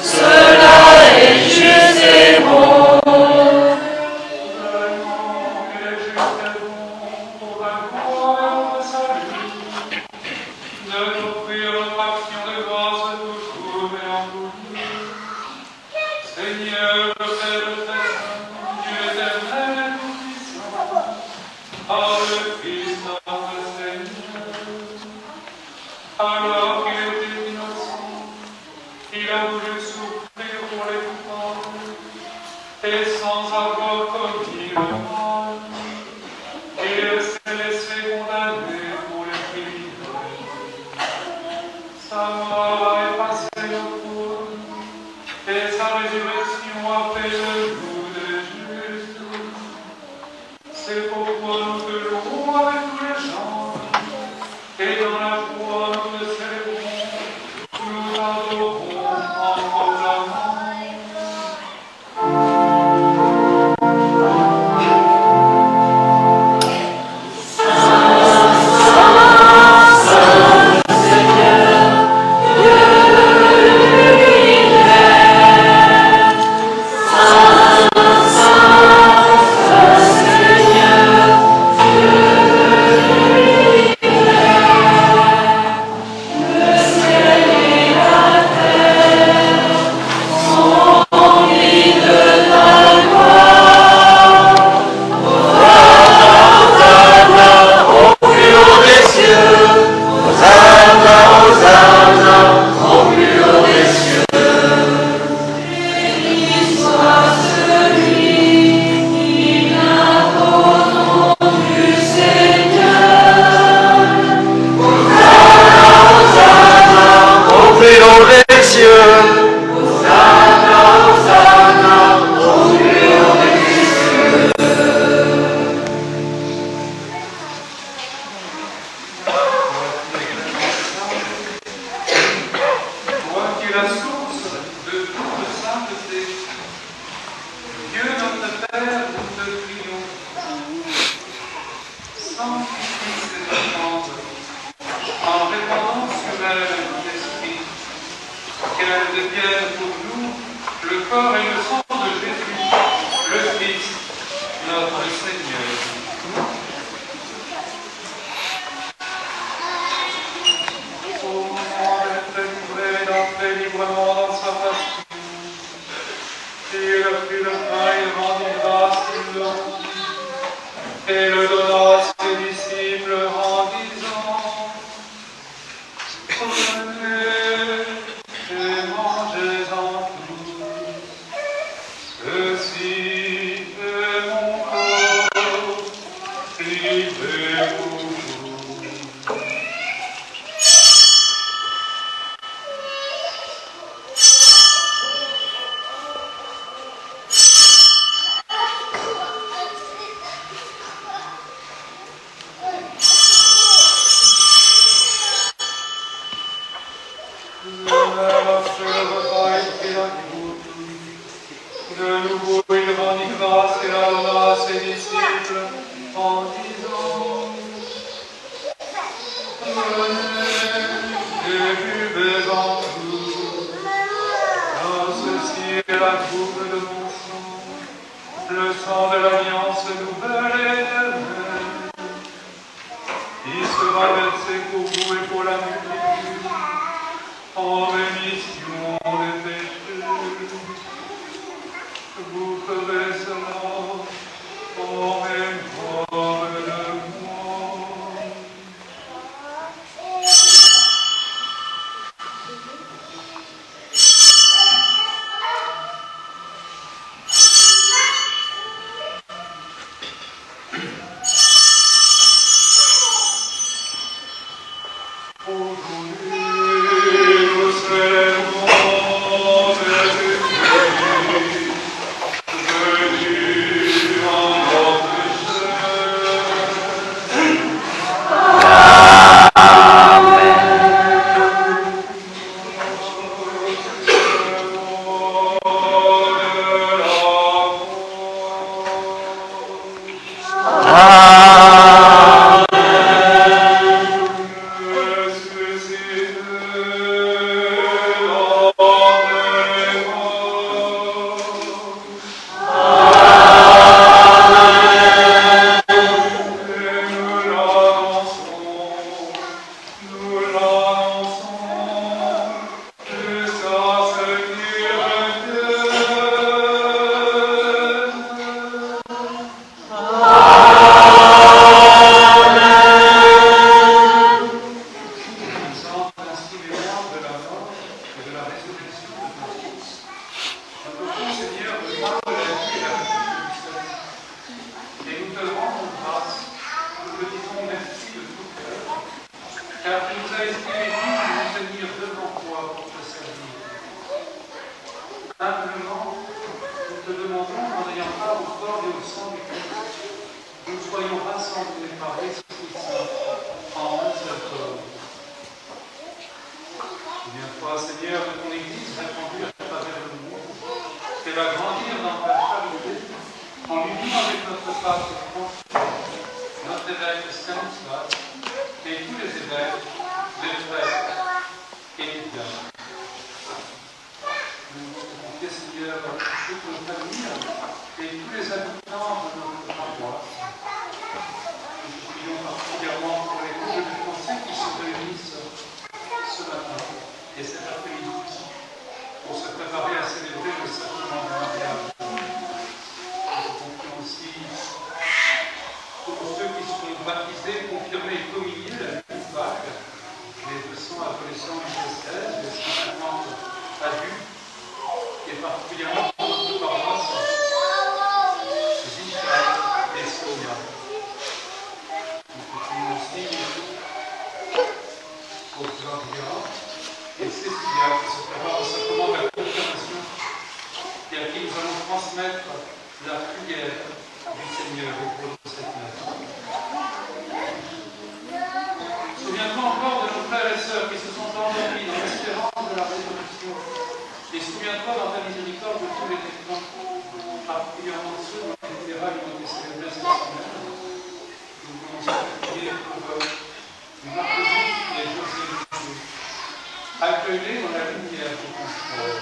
Speaker 7: Cela est juste et bon.
Speaker 2: Seigneur, Père très saint, Dieu éternel et tout-puissant, par le Christ notre Seigneur, alors qu'il était innocent, il a voulu souffrir pour les coupables, et sans avoir commis le mal, il s'est laissé condamner pour les criminels. Sa mort a effacé le pauvre, et sa résurrection a fait le jour des justes. C'est pourquoi nous te louons avec tous les gens, et dans la foi nous te célébrons, nous t'adorons en proclamant. car tu nous as estimé dignes de nous tenir devant toi pour te servir. Humblement, nous te demandons, en ayant part au corps et au sang du Christ, que nous soyons rassemblés par l'Esprit Saint en un seul corps. Souviens-toi, Seigneur, de ton Église répandue à travers le monde, fais-la grandir dans ta charité, en l'union avec notre Pape François, notre évêque Stanislas, et tous les évêques, les prêtres et les diacres. Nous confions, Seigneur, toute nos familles et tous les habitants de notre paroisse. Nous prions particulièrement pour les couples de Français qui se réunissent ce matin et cet après-midi pour se préparer à célébrer le sacrement du mariage. Nous confions aussi pour ceux qui seront baptisés, confirmés et communiés la nuit vague, les 200 adolescents du diocèse, les 150 adultes, et particulièrement pour notre paroisse, Zichat et Sonia. Nous continuons aussi pour Claudia et Cécilia qui se préparent au sacrement de la confirmation et à qui nous allons transmettre la prière du Seigneur au cours de cette messe. Souviens-toi encore de nos frères et sœurs qui se sont endormis dans l'espérance de la résurrection. Et souviens-toi dans ta miséricorde de tous les défunts, particulièrement ceux dont les funérailles ont été célébrées cette semaine. Nous voulons aussi prier pour Marguerite et José Lucie. Accueille-les dans la lumière de ton frère.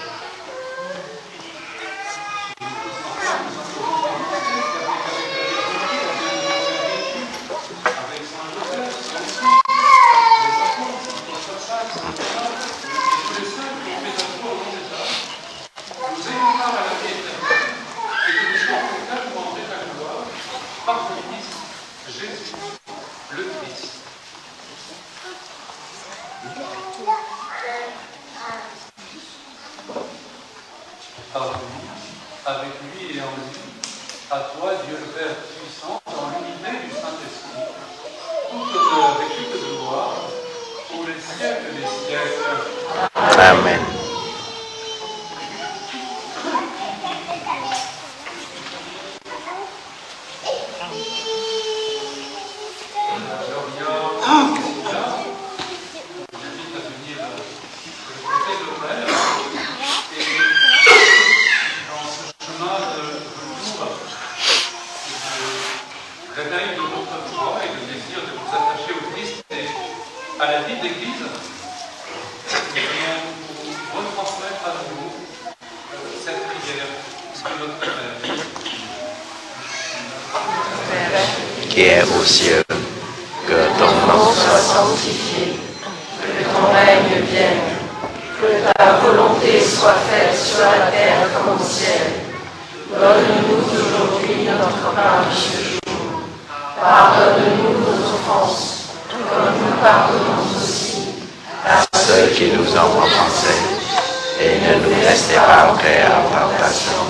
Speaker 2: Nous tous ensemble, nous implorons par Dieu, qu'avec la vérité, la bienvenue avec Saint Joseph, Saint Louis, les apôtres, Saint Saint, Saint Pierre, et tous les saints qui ont fait un tour au long des âges, nous ayons part à la vie éternelle et que nous soyons également de ta gloire par ton Fils, Jésus, le Christ. Par lui, avec lui et en lui, à toi, Dieu le Père puissant, dans l'unité du Saint-Esprit, toute honneur et toute gloire, pour les siècles des siècles.
Speaker 8: Amen.
Speaker 2: Réveil de votre foi et le désir de vous attacher au Christ et à la vie d'Église, nous allons retransmettre à vous cette prière de notre Père.
Speaker 8: Qui est aux cieux, que ton nom soit sanctifié,
Speaker 7: Que ton règne vienne, que ta volonté soit faite sur la terre comme au ciel. Donne-nous aujourd'hui notre pain de ce jour. Pardonne-nous nos offenses, comme nous pardonnons aussi à
Speaker 8: ceux qui nous ont offensés, et ne nous laissez pas entrer en tentation,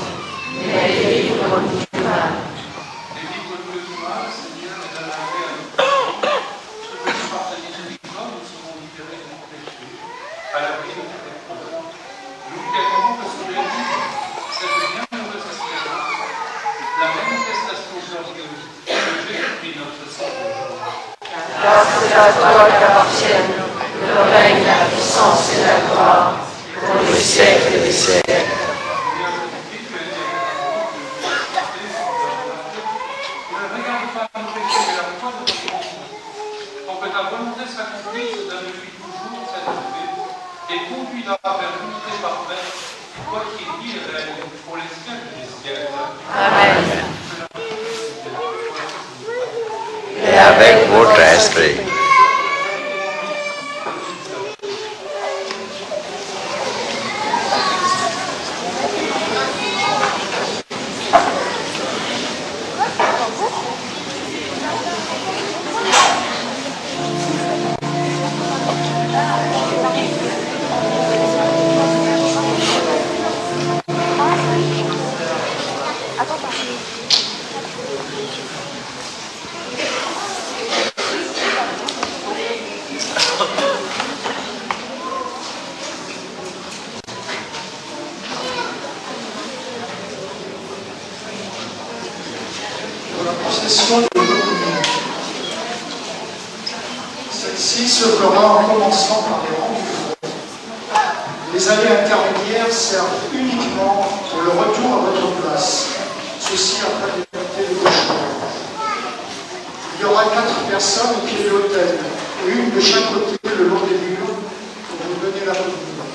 Speaker 7: mais délivre-nous du mal.
Speaker 2: Délivre-nous du mal, Seigneur, et donne la paix à nos péchés. Que par ta miséricorde, nous serons libérés de nos péchés, à l'abri de toute épreuve. Nous déclarons que sous l'Église, cette bienheureuse espérance, la manifestation glorieuse de Jésus-Christ, notre Sauveur.
Speaker 7: Car c'est à toi qu'appartiennent le règne, la puissance et la gloire pour les siècles des siècles.
Speaker 2: Pour que ta volonté s'accomplisse, donne-lui toujours cette paix et conduis-la vers l'unité parfaite, toi qui vis et règne pour les siècles des siècles.
Speaker 7: Amen.
Speaker 8: et avec votre esprit.
Speaker 9: procession de communion. Celle-ci se fera en commençant par les rangs du front. Les allées intermédiaires servent uniquement pour le retour à votre place. Ceci afin d'éviter le bouchon. Il y aura 4 personnes au pied de l'autel, et une de chaque côté le long des murs pour vous donner la communion.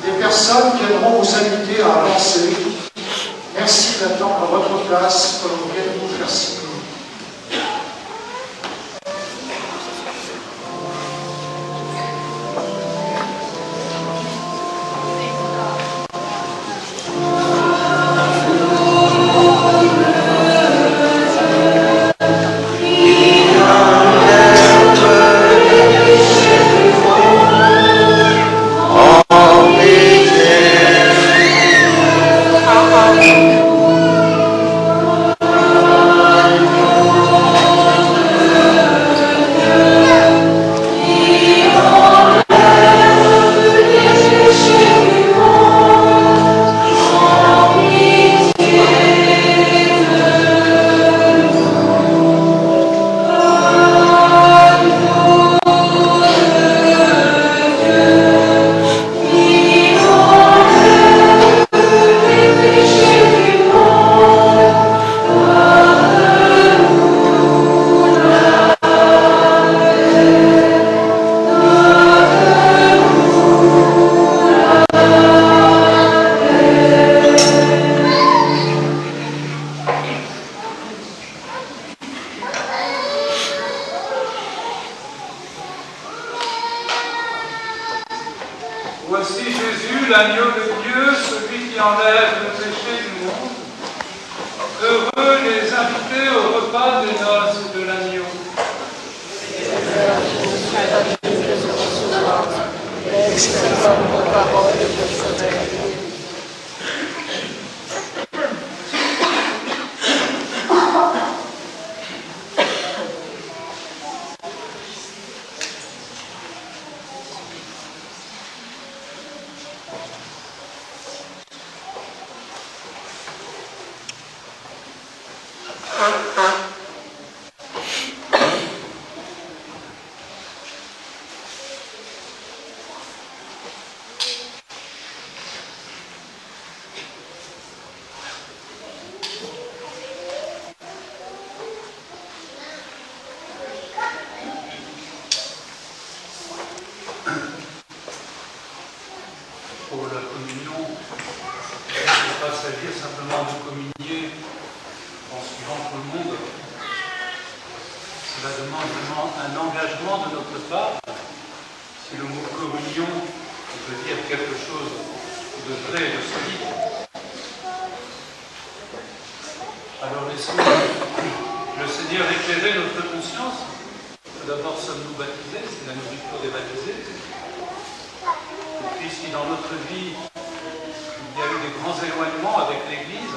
Speaker 9: Des personnes viendront vous inviter à avancer. Merci d'attendre à votre place que l'on vienne vous faire signer.
Speaker 2: Voici Jésus, l'agneau de Dieu, celui qui enlève le péché du monde. Heureux les invités au repas des noces de l'agneau.
Speaker 7: Seigneur, je ne suis pas digne de recevoir, mais excellent vos paroles et je serai guéri.
Speaker 2: Pour la communion, il ne pas s'agir simplement de communier en suivant tout le monde. Cela demande vraiment un engagement de notre part. Si le mot communion veut dire quelque chose de vrai et de solide, alors laissons le Seigneur éclairer notre conscience. Tout d'abord sommes-nous baptisés, c'est la nourriture des baptisés. Et puis si dans notre vie, il y a eu des grands éloignements avec l'Église,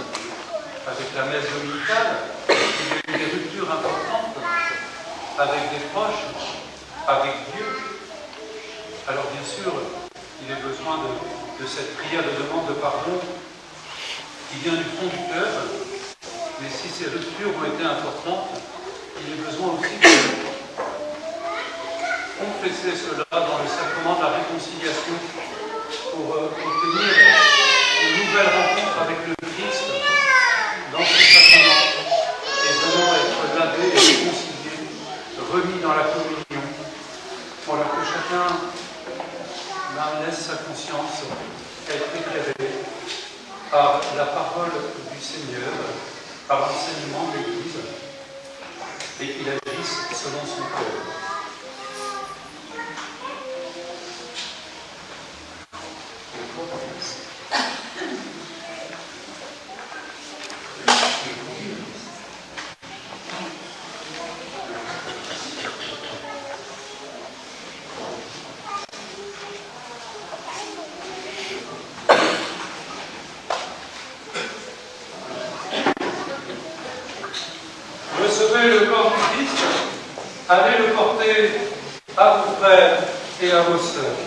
Speaker 2: avec la messe dominicale, il y a eu des ruptures importantes avec des proches, avec Dieu, alors bien sûr, il est besoin de cette prière de demande de pardon qui vient du fond du cœur, mais si ces ruptures ont été importantes, il est besoin aussi de confesser cela dans le sacrement de la réconciliation pour obtenir une nouvelle rencontre avec le Christ dans ce sacrement et vraiment être lavé et réconcilié, remis dans la communion. Voilà que chacun laisse sa conscience être éclairée par la parole du Seigneur, par l'enseignement de l'Église, et qu'il agisse selon son cœur. Recevez le corps du Christ, allez le porter à vos frères et à vos sœurs.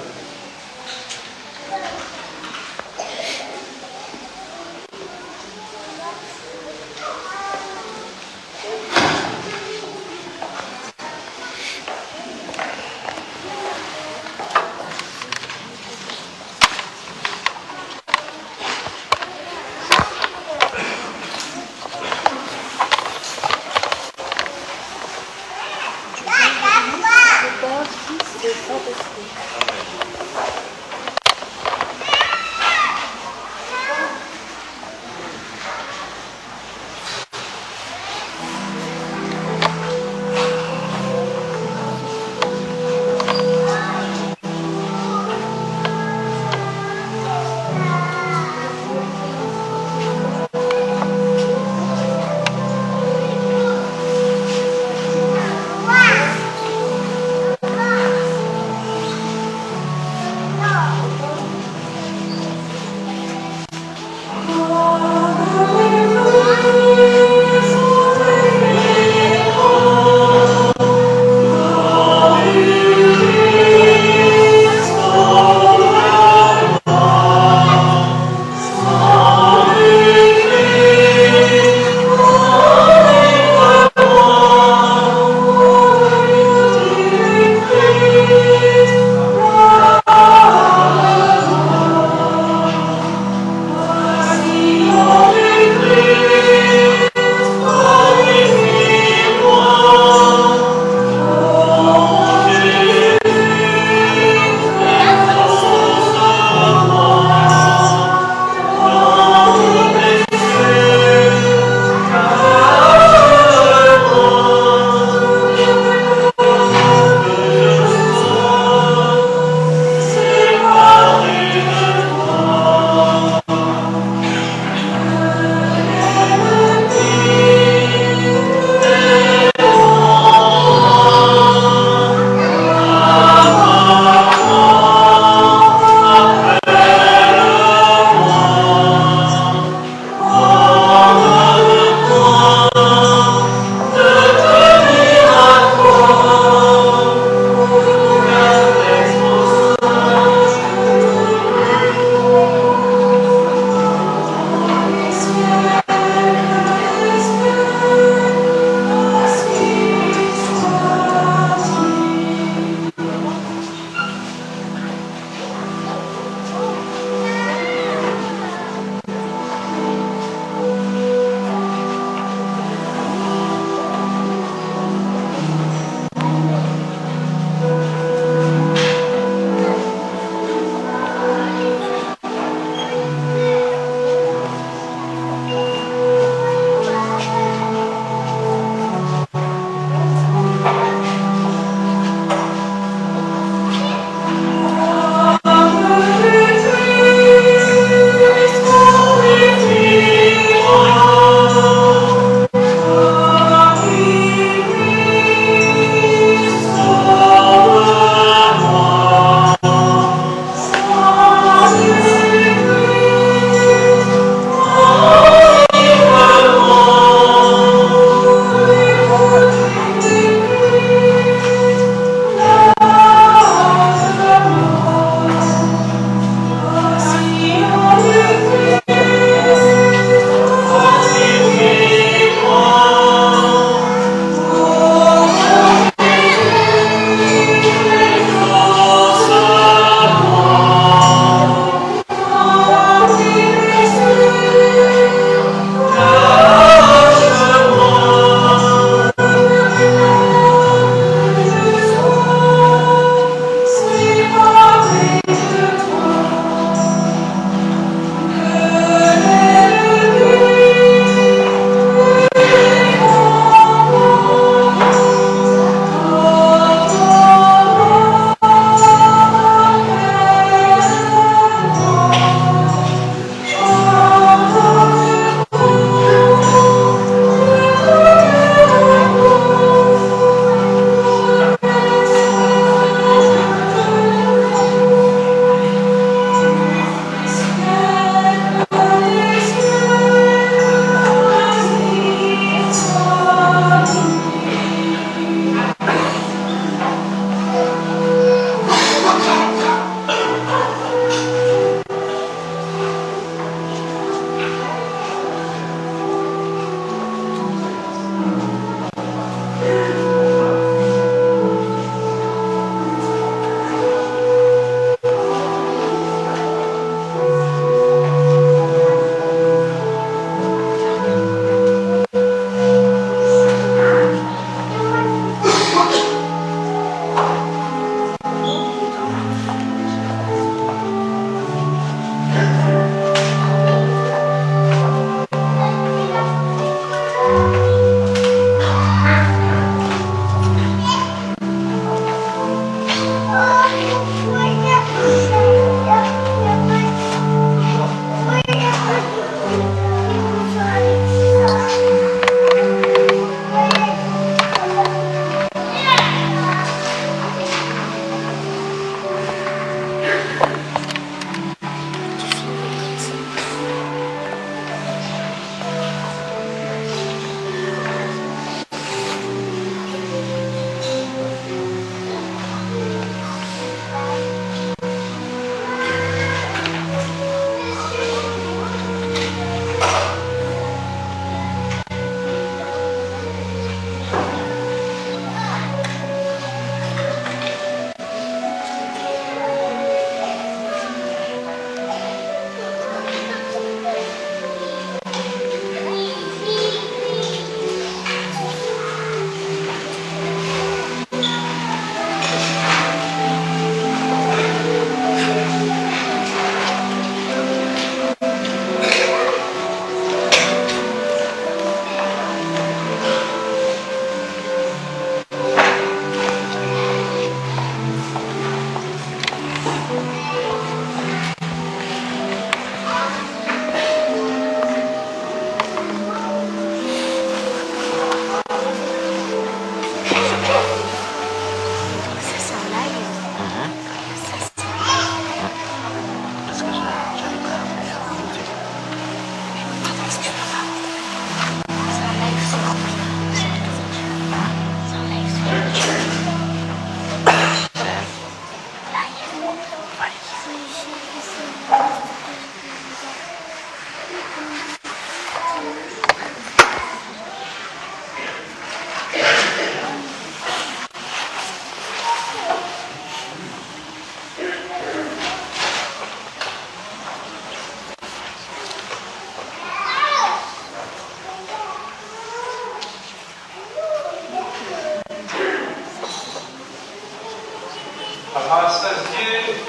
Speaker 2: rassasiés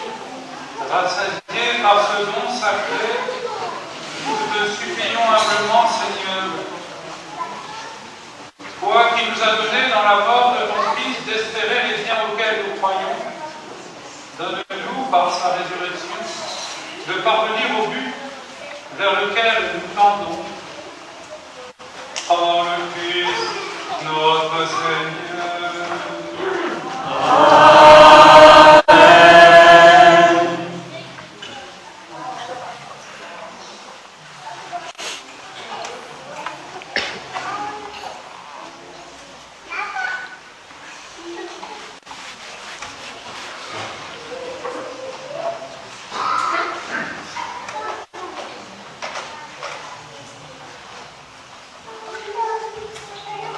Speaker 2: par ce don sacré, nous te supplions humblement, Seigneur. Toi qui nous as donné dans la mort de ton Fils d'espérer les biens auxquels nous croyons, donne-nous par sa résurrection de parvenir au but vers lequel nous tendons. Par le Christ, notre Seigneur. Amen.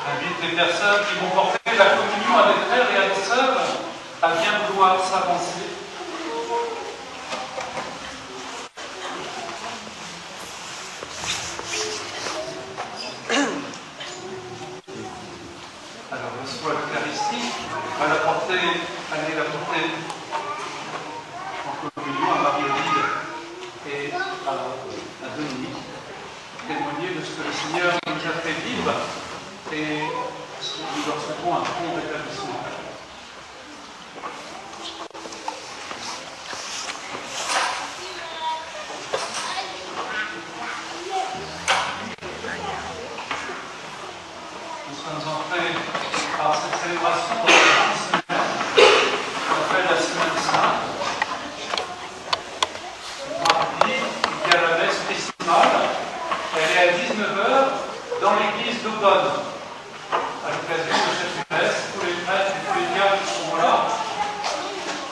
Speaker 2: Invite les personnes qui vont porter la communion à des frères et à des sœurs à bien vouloir s'avancer. Alors, reçois l'Eucharistie, allez la porter en communion à Marie-Odile et à Dominique, témoigner de ce que le Seigneur nous a fait vivre et nous leur souhaitons un bon rétablissement. Nous sommes entrés par cette célébration dans la grande semaine qu'on appelle la Semaine Sainte. Mardi, il y a la messe festivale. Elle est à 19h dans l'église d'Aubonne. À l'occasion de cette messe, tous les prêtres et tous les diacres sont là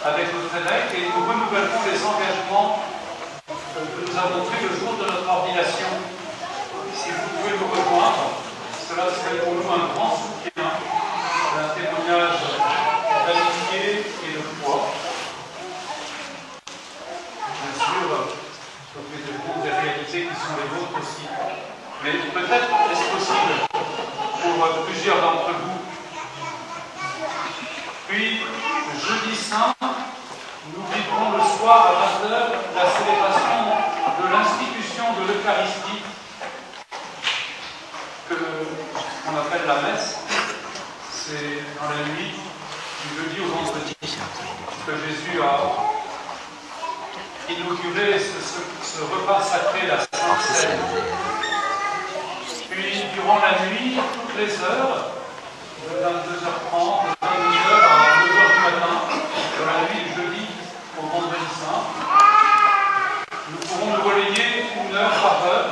Speaker 2: avec notre évêque et nous renouvellons les engagements que nous avons pris le jour de notre ordination. Si vous pouvez nous rejoindre, cela serait pour nous un grand soutien, un témoignage d'amitié et de foi. Bien sûr, nous devons des réalités qui sont les vôtres aussi. Mais peut-être est-ce possible pour plusieurs d'entre vous. Puis, jeudi saint, nous vivrons le soir à 20h la célébration de l'institution de l'Eucharistie, qu'on appelle la messe. C'est dans la nuit du jeudi au vendredi que Jésus a inauguré ce repas sacré, la Sainte Seine. Puis, durant la nuit, toutes les heures, de 22h30, de 22h à 2h du matin, de la nuit du jeudi au vendredi saint, nous pourrons nous relayer 1 heure par heure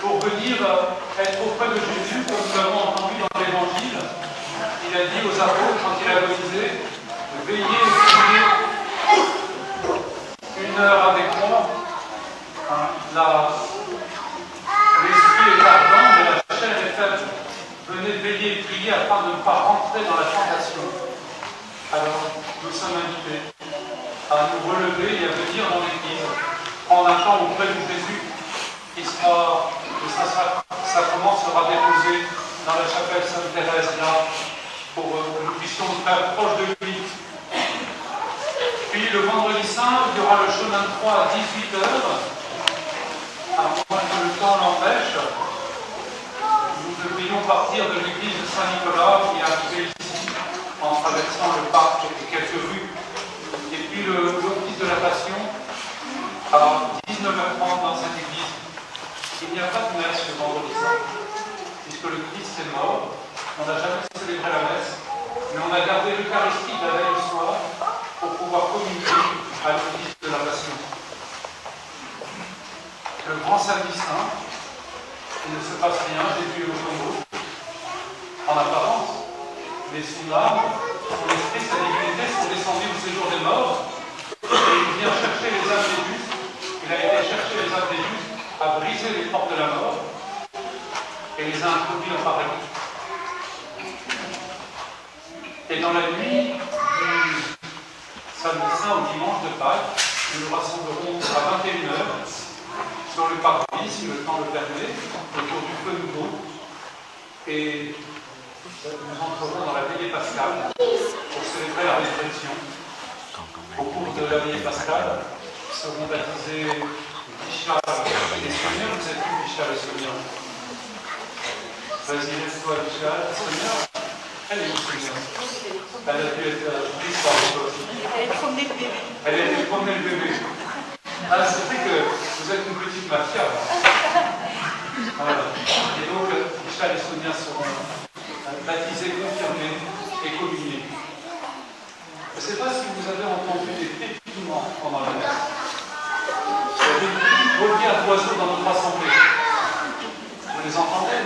Speaker 2: pour venir être auprès de Jésus, comme nous l'avons entendu dans l'Évangile. Il a dit aux apôtres, quand il a baptisé, veillez et priez 1 heure avec moi. L'esprit est ardent, mais la chair est faible. Venez veiller et prier afin de ne pas rentrer dans la tentation. Alors, nous sommes invités à nous relever et à venir dans l'Église, prendre un temps auprès de Jésus, le sacrement sera déposé dans la chapelle Sainte-Thérèse, là, pour que nous puissions nous faire proche de lui. Puis, le vendredi saint, il y aura le chemin de croix à 18h. À moins que le temps l'empêche, nous devrions partir de l'église de Saint-Nicolas qui est arrivée ici en traversant le parc et quelques rues. Et puis l'office de la Passion à 19h30 dans cette église. Il n'y a pas de messe le vendredi saint, puisque le Christ est mort. On n'a jamais célébré la messe, mais on a gardé l'Eucharistie la veille au soir pour pouvoir communiquer à l'office de la Passion. Le grand samedi saint, il ne se passe rien, Jésus est au tombeau, en apparence, mais son âme, son esprit, sa divinité sont descendus au séjour des morts, et il vient chercher les âmes des justes. Il a été chercher les âmes des justes, a brisé les portes de la mort, et les a introduits au paradis. Et dans la nuit du samedi saint au dimanche de Pâques, nous nous rassemblerons à 21h, sur le parvis, si le temps le permet, autour du feu nouveau, et nous entrerons dans la veillée pascale pour célébrer la résurrection au cours de la veillée pascale, seront baptisés Richard et Sonia. Vous êtes où, Richard et Sonia? Vas-y, laisse-toi, Richard. Sonia, elle est où, Sonia? Elle a dû être prise par le poste.
Speaker 6: Elle est promenée le bébé.
Speaker 2: Elle a été promener le bébé. Ah, c'est vrai que vous êtes une petite mafia. Voilà. Et donc, Richard et Sonia seront baptisés, confirmés et communiés. Je ne sais pas si vous avez entendu des pétillements pendant la messe. Il y a des petits regards d'oiseaux dans notre assemblée. Vous les entendez?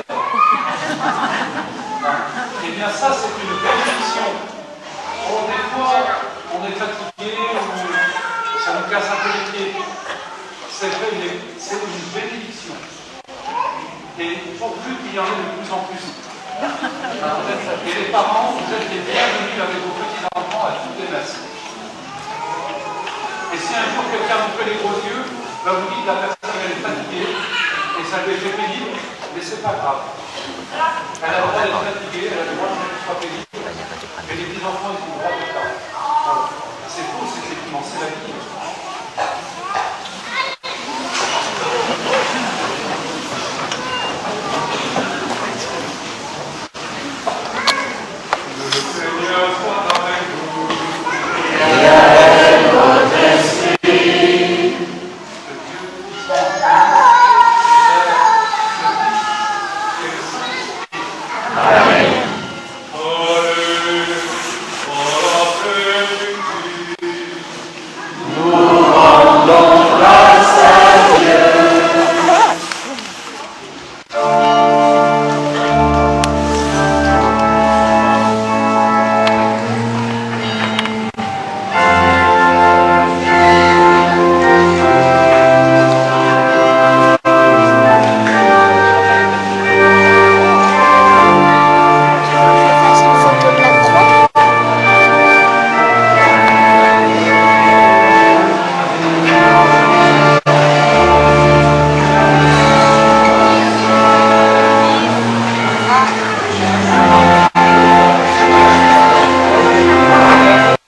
Speaker 2: Eh bien, ça, c'est une bénédiction. Bon, des fois, on est fatigué ou ça nous casse un peu les pieds. C'est vrai, c'est une bénédiction. Et pourvu qu'il y en ait de plus en plus. Et les parents, vous êtes les bienvenus avec vos petits-enfants à toutes les messes. Et si un jour quelqu'un vous fait les gros yeux, vous dites que la personne elle est fatiguée et ça lui fait pénible, mais c'est pas grave. Elle a le droit d'être fatiguée, elle a le droit qu'elle soit pénible. Mais les petits-enfants, ils ont le droit de ça. Voilà. C'est faux, c'est effectivement, c'est la vie.
Speaker 8: Amen.